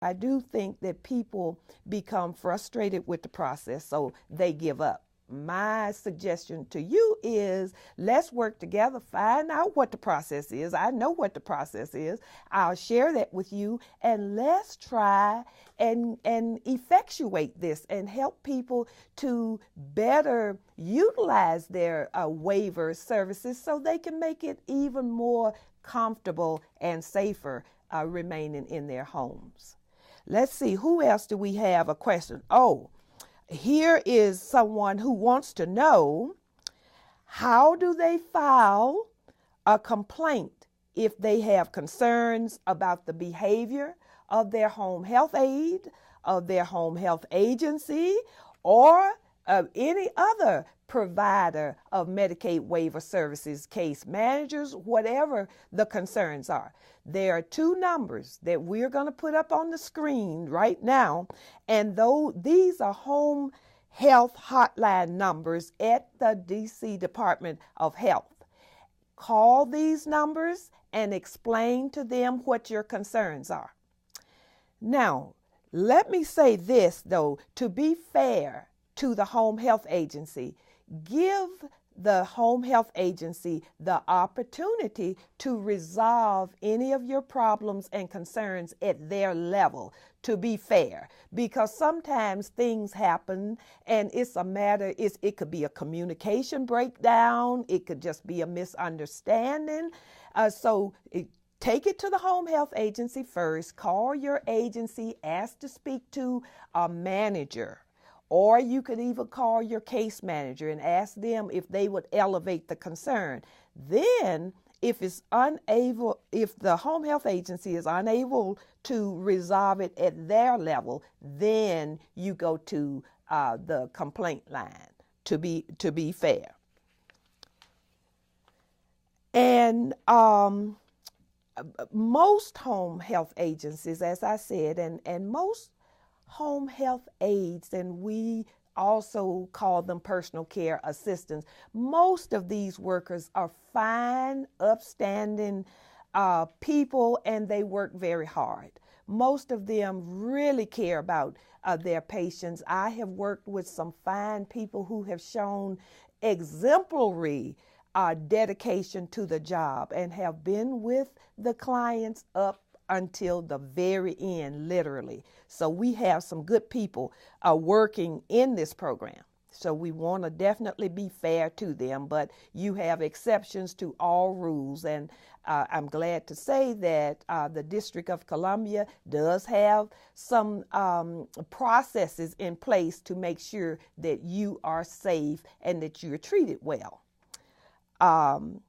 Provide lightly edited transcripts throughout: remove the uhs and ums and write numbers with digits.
I do think that people become frustrated with the process, so they give up. My suggestion to you is let's work together, find out what the process is. I know what the process is. I'll share that with you, and let's try and effectuate this and help people to better utilize their waiver services so they can make it even more comfortable and safer remaining in their homes. Let's see, who else do we have a question? Oh, here is someone who wants to know, how do they file a complaint if they have concerns about the behavior of their home health aide, of their home health agency, or of any other provider of Medicaid waiver services, case managers, whatever the concerns are. There are two numbers that we're going to put up on the screen right now, and though these are home health hotline numbers at the DC Department of Health. Call these numbers and explain to them what your concerns are. Now, let me say this, though, to be fair to the home health agency, give the home health agency the opportunity to resolve any of your problems and concerns at their level, to be fair, because sometimes things happen and it's a matter, it could be a communication breakdown, it could just be a misunderstanding. Take it to the home health agency first, call your agency, ask to speak to a manager. Or you could even call your case manager and ask them if they would elevate the concern. Then, if the home health agency is unable to resolve it at their level, then you go to the complaint line, to be fair. And most home health agencies, as I said, and most home health aides, and we also call them personal care assistants. Most of these workers are fine, upstanding people, and they work very hard. Most of them really care about their patients. I have worked with some fine people who have shown exemplary dedication to the job and have been with the clients up until the very end, literally. So we have some good people working in this program. So we want to definitely be fair to them, but you have exceptions to all rules. And I'm glad to say that the District of Columbia does have some processes in place to make sure that you are safe and that you're treated well. And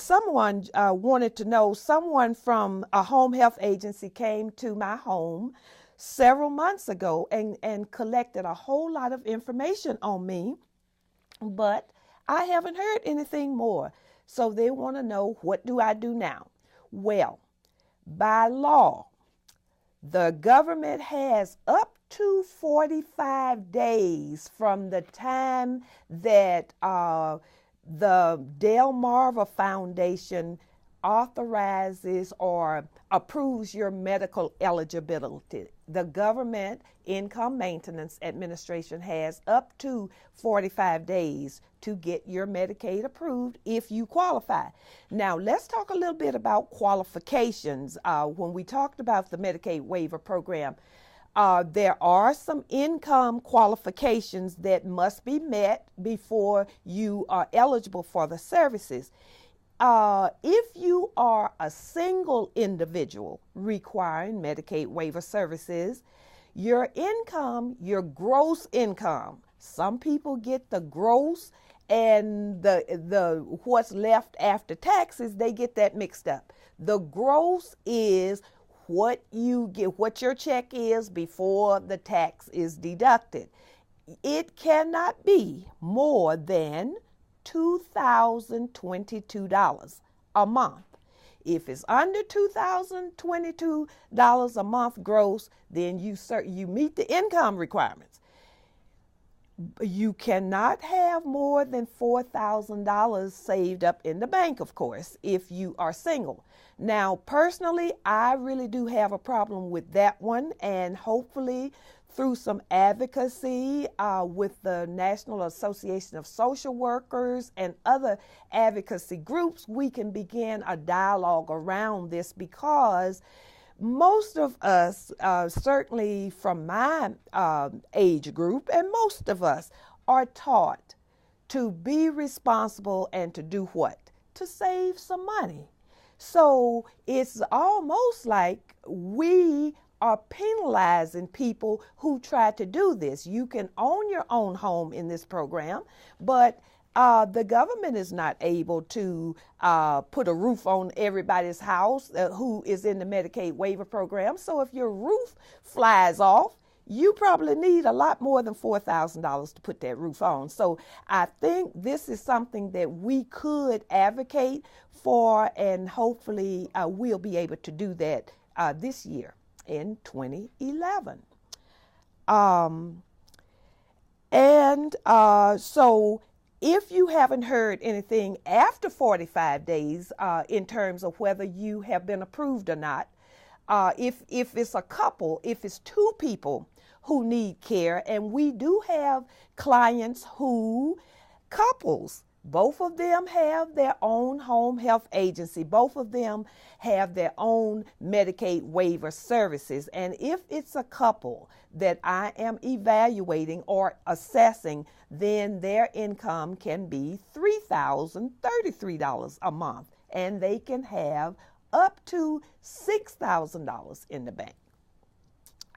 someone wanted to know, someone from a home health agency came to my home several months ago and collected a whole lot of information on me, but I haven't heard anything more. So they want to know, what do I do now? Well, by law, the government has up to 45 days from the time that the Delmarva Foundation authorizes or approves your medical eligibility. The Government Income Maintenance Administration has up to 45 days to get your Medicaid approved if you qualify. Now, let's talk a little bit about qualifications. When we talked about the Medicaid waiver program, there are some income qualifications that must be met before you are eligible for the services. If you are a single individual requiring Medicaid waiver services, your income, your gross income, some people get the gross and the what's left after taxes, they get that mixed up. The gross is what you get, what your check is before the tax is deducted. It cannot be more than $2,022 a month. If it's under $2,022 a month gross, then you meet the income requirements. You cannot have more than $4,000 saved up in the bank, of course, if you are single. Now, personally, I really do have a problem with that one, and hopefully through some advocacy with the National Association of Social Workers and other advocacy groups, we can begin a dialogue around this, because most of us, certainly from my age group, and most of us are taught to be responsible and to do what? To save some money. So it's almost like we are penalizing people who try to do this. You can own your own home in this program, but the government is not able to put a roof on everybody's house who is in the Medicaid waiver program. So if your roof flies off, you probably need a lot more than $4,000 to put that roof on. So I think this is something that we could advocate for, and hopefully we'll be able to do that this year in 2011. So if you haven't heard anything after 45 days in terms of whether you have been approved or not, if it's a couple, if it's two people who need care, and we do have clients who, couples, both of them have their own home health agency. Both of them have their own Medicaid waiver services. And if it's a couple that I am evaluating or assessing, then their income can be $3,033 a month, and they can have up to $6,000 in the bank.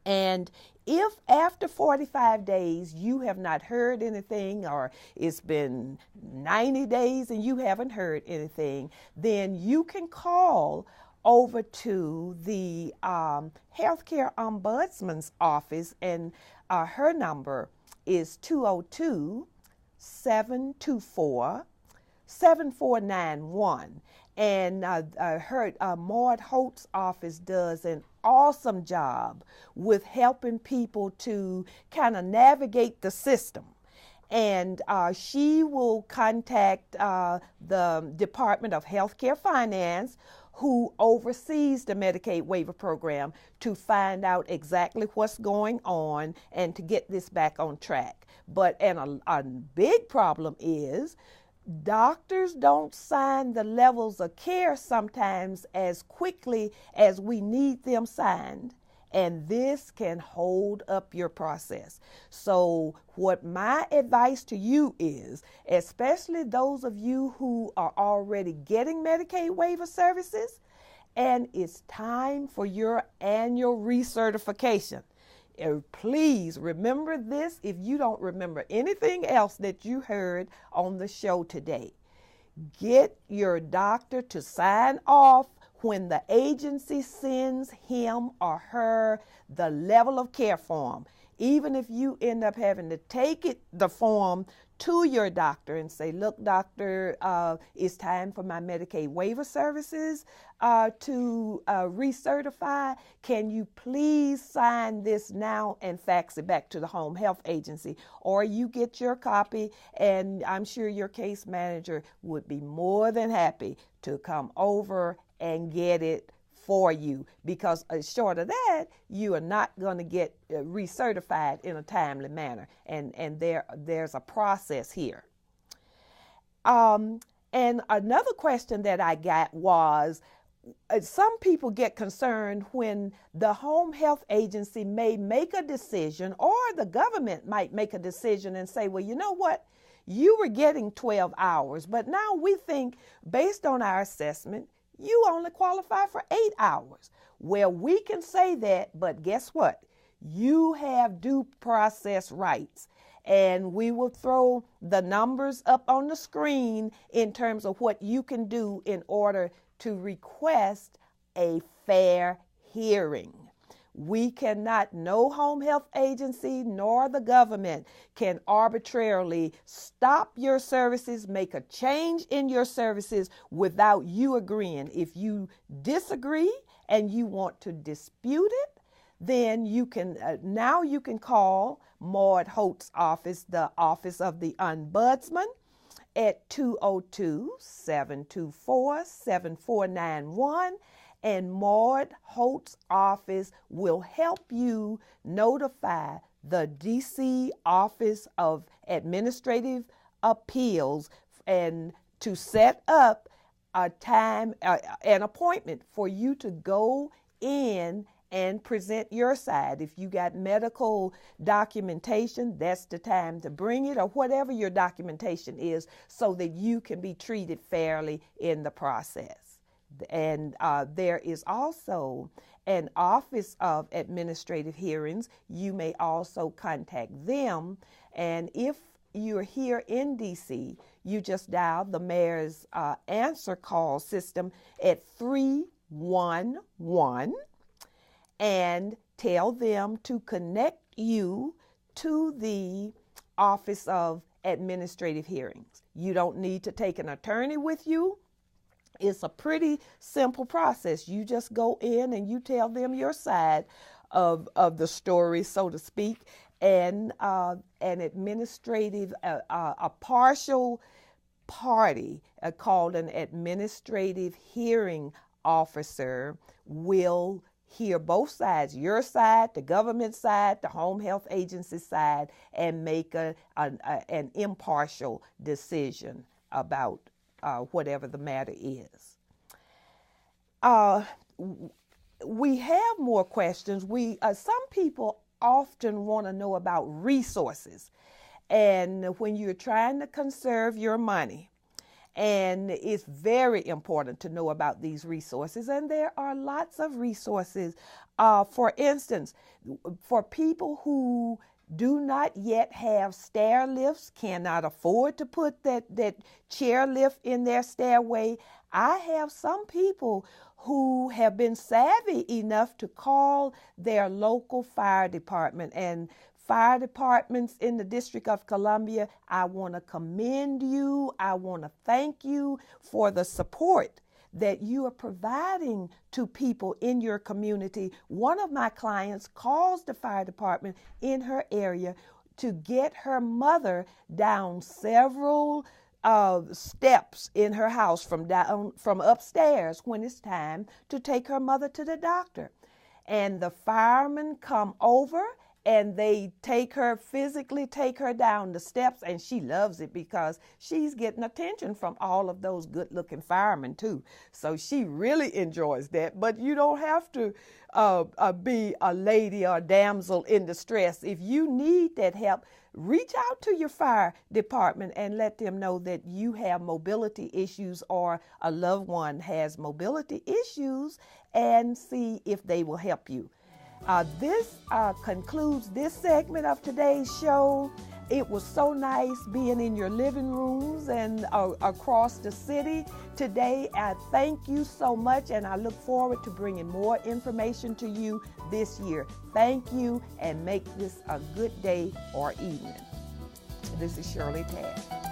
And if after 45 days you have not heard anything, or it's been 90 days and you haven't heard anything, then you can call over to the Healthcare Ombudsman's office, and her number is 202-724-7491. And her Maud Holt's office does an awesome job with helping people to kind of navigate the system. And she will contact the Department of Healthcare Finance, who oversees the Medicaid waiver program, to find out exactly what's going on and to get this back on track. But a big problem is doctors don't sign the levels of care sometimes as quickly as we need them signed, and this can hold up your process. So what my advice to you is, especially those of you who are already getting Medicaid waiver services, and it's time for your annual recertification. Please remember this if you don't remember anything else that you heard on the show today. Get your doctor to sign off when the agency sends him or her the level of care form. Even if you end up having to take the form to your doctor and say, look, doctor, it's time for my Medicaid waiver services to recertify. Can you please sign this now and fax it back to the home health agency? Or you get your copy, and I'm sure your case manager would be more than happy to come over and get it for you, because short of that, you are not going to get recertified in a timely manner, and there's a process here. And another question that I got was, some people get concerned when the home health agency may make a decision, or the government might make a decision and say, well, you know what? You were getting 12 hours, but now we think, based on our assessment, you only qualify for 8 hours. Well, we can say that, but guess what? You have due process rights. And we will throw the numbers up on the screen in terms of what you can do in order to request a fair hearing. We cannot, no home health agency nor the government can arbitrarily stop your services, make a change in your services without you agreeing. If you disagree and you want to dispute it, then you can now you can call Maud Holt's office, the Office of the Ombudsman, at 202-724-7491, and Maud Holt's office will help you notify the DC Office of Administrative Appeals and to set up a time, an appointment for you to go in and present your side. If you got medical documentation, that's the time to bring it, or whatever your documentation is, so that you can be treated fairly in the process. And there is also an Office of Administrative Hearings. You may also contact them. And if you're here in DC, you just dial the mayor's answer call system at 311 and tell them to connect you to the Office of Administrative Hearings. You don't need to take an attorney with you. It's a pretty simple process. You just go in and you tell them your side of the story, so to speak, and an administrative, a partial party called an administrative hearing officer will hear both sides, your side, the government side, the home health agency side, and make an impartial decision about whatever the matter is. We have more questions. Some people often want to know about resources, and when you're trying to conserve your money. And it's very important to know about these resources. And there are lots of resources. For instance, for people who do not yet have stair lifts, cannot afford to put that chair lift in their stairway, I have some people who have been savvy enough to call their local fire department. And fire departments in the District of Columbia, I want to commend you. I want to thank you for the support that you are providing to people in your community. One of my clients calls the fire department in her area to get her mother down several steps in her house from upstairs when it's time to take her mother to the doctor. And the firemen come over and they physically take her down the steps, and she loves it because she's getting attention from all of those good-looking firemen too. So she really enjoys that. But you don't have to be a lady or damsel in distress. If you need that help, reach out to your fire department and let them know that you have mobility issues or a loved one has mobility issues, and see if they will help you. This concludes this segment of today's show. It was so nice being in your living rooms and across the city today. I thank you so much, and I look forward to bringing more information to you this year. Thank you, and make this a good day or evening. This is Shirley Tadd.